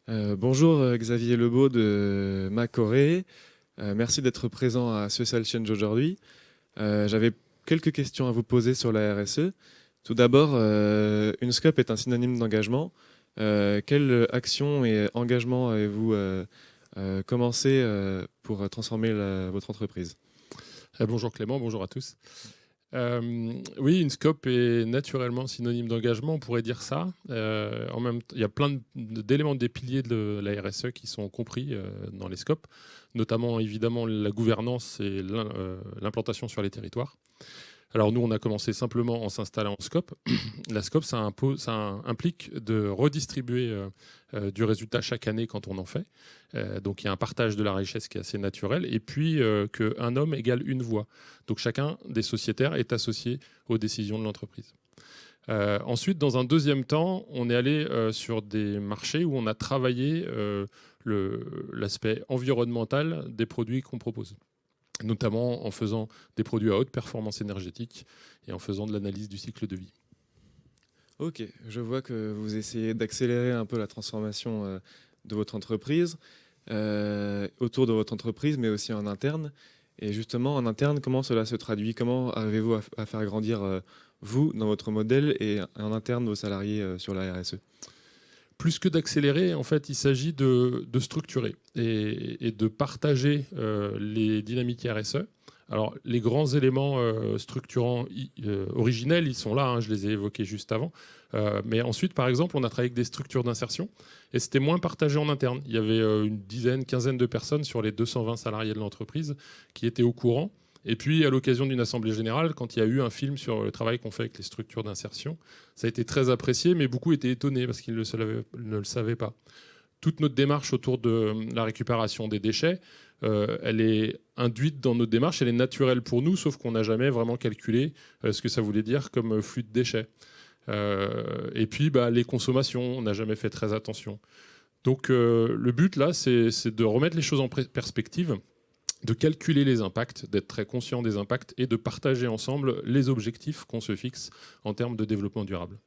Bonjour Xavier Lebeau de Macoré. Merci d'être présent à Social Change aujourd'hui. J'avais quelques questions à vous poser sur la RSE. Tout d'abord, une scope est un synonyme d'engagement. Quelle action et engagement avez-vous commencé pour transformer votre entreprise? Bonjour Clément, bonjour à tous. Oui, une scope est naturellement synonyme d'engagement, on pourrait dire ça. En même temps, il y a plein d'éléments des piliers de la RSE qui sont compris dans les scopes, notamment évidemment la gouvernance et l'implantation sur les territoires. Alors nous, on a commencé simplement en s'installant en scope. La scope, ça implique de redistribuer du résultat chaque année quand on en fait. Donc il y a un partage de la richesse qui est assez naturel. Et puis qu'un homme égale une voix. Donc chacun des sociétaires est associé aux décisions de l'entreprise. Ensuite, dans un deuxième temps, on est allé sur des marchés où on a travaillé l'aspect environnemental des produits qu'on propose, notamment en faisant des produits à haute performance énergétique et en faisant de l'analyse du cycle de vie. Ok, je vois que vous essayez d'accélérer un peu la transformation de votre entreprise, autour de votre entreprise, mais aussi en interne. Et justement, en interne, comment cela se traduit? Comment arrivez-vous à faire grandir vous dans votre modèle et en interne vos salariés sur la RSE? Plus que d'accélérer, en fait, il s'agit de structurer et de partager les dynamiques RSE. Alors, les grands éléments structurants originels, ils sont là, hein, je les ai évoqués juste avant. Mais ensuite, par exemple, on a travaillé avec des structures d'insertion et c'était moins partagé en interne. Il y avait une dizaine, quinzaine de personnes sur les 220 salariés de l'entreprise qui étaient au courant. Et puis, à l'occasion d'une assemblée générale, quand il y a eu un film sur le travail qu'on fait avec les structures d'insertion, ça a été très apprécié, mais beaucoup étaient étonnés parce qu'ils ne le savaient pas. Toute notre démarche autour de la récupération des déchets, elle est induite dans notre démarche, elle est naturelle pour nous, sauf qu'on n'a jamais vraiment calculé ce que ça voulait dire comme flux de déchets. Et puis, les consommations, on n'a jamais fait très attention. Donc, le but, là, c'est de remettre les choses en perspective, de calculer les impacts, d'être très conscient des impacts et de partager ensemble les objectifs qu'on se fixe en termes de développement durable.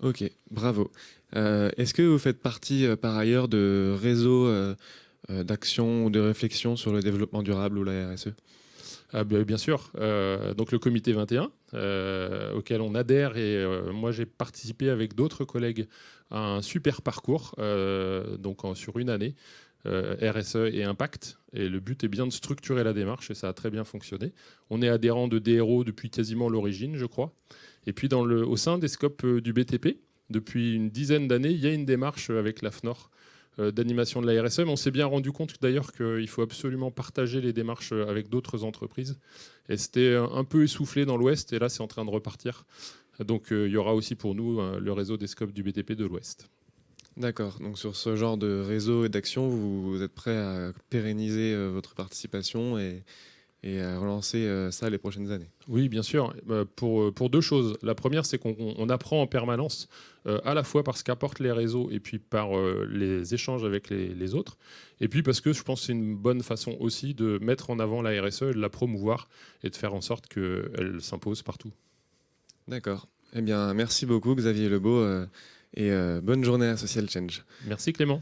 Ok, bravo. Est-ce que vous faites partie par ailleurs de réseaux d'action ou de réflexion sur le développement durable ou la RSE? Bien sûr. Donc le comité 21, auquel on adhère, et moi j'ai participé avec d'autres collègues à un super parcours sur une année, RSE et impact. Et le but est bien de structurer la démarche et ça a très bien fonctionné. On est adhérent de DRO depuis quasiment l'origine, je crois. Et puis au sein des scopes du BTP, depuis une dizaine d'années, il y a une démarche avec l'AFNOR d'animation de la RSE. Mais on s'est bien rendu compte d'ailleurs qu'il faut absolument partager les démarches avec d'autres entreprises. Et c'était un peu essoufflé dans l'Ouest et là c'est en train de repartir. Donc il y aura aussi pour nous le réseau des scopes du BTP de l'Ouest. D'accord, donc sur ce genre de réseau et d'action, vous êtes prêt à pérenniser votre participation et à relancer ça les prochaines années? Oui, bien sûr, pour deux choses. La première, c'est qu'on apprend en permanence, à la fois par ce qu'apportent les réseaux et puis par les échanges avec les autres. Et puis parce que je pense que c'est une bonne façon aussi de mettre en avant la RSE, de la promouvoir et de faire en sorte qu'elle s'impose partout. D'accord. Eh bien, merci beaucoup Xavier Lebeau et bonne journée à Social Change. Merci Clément.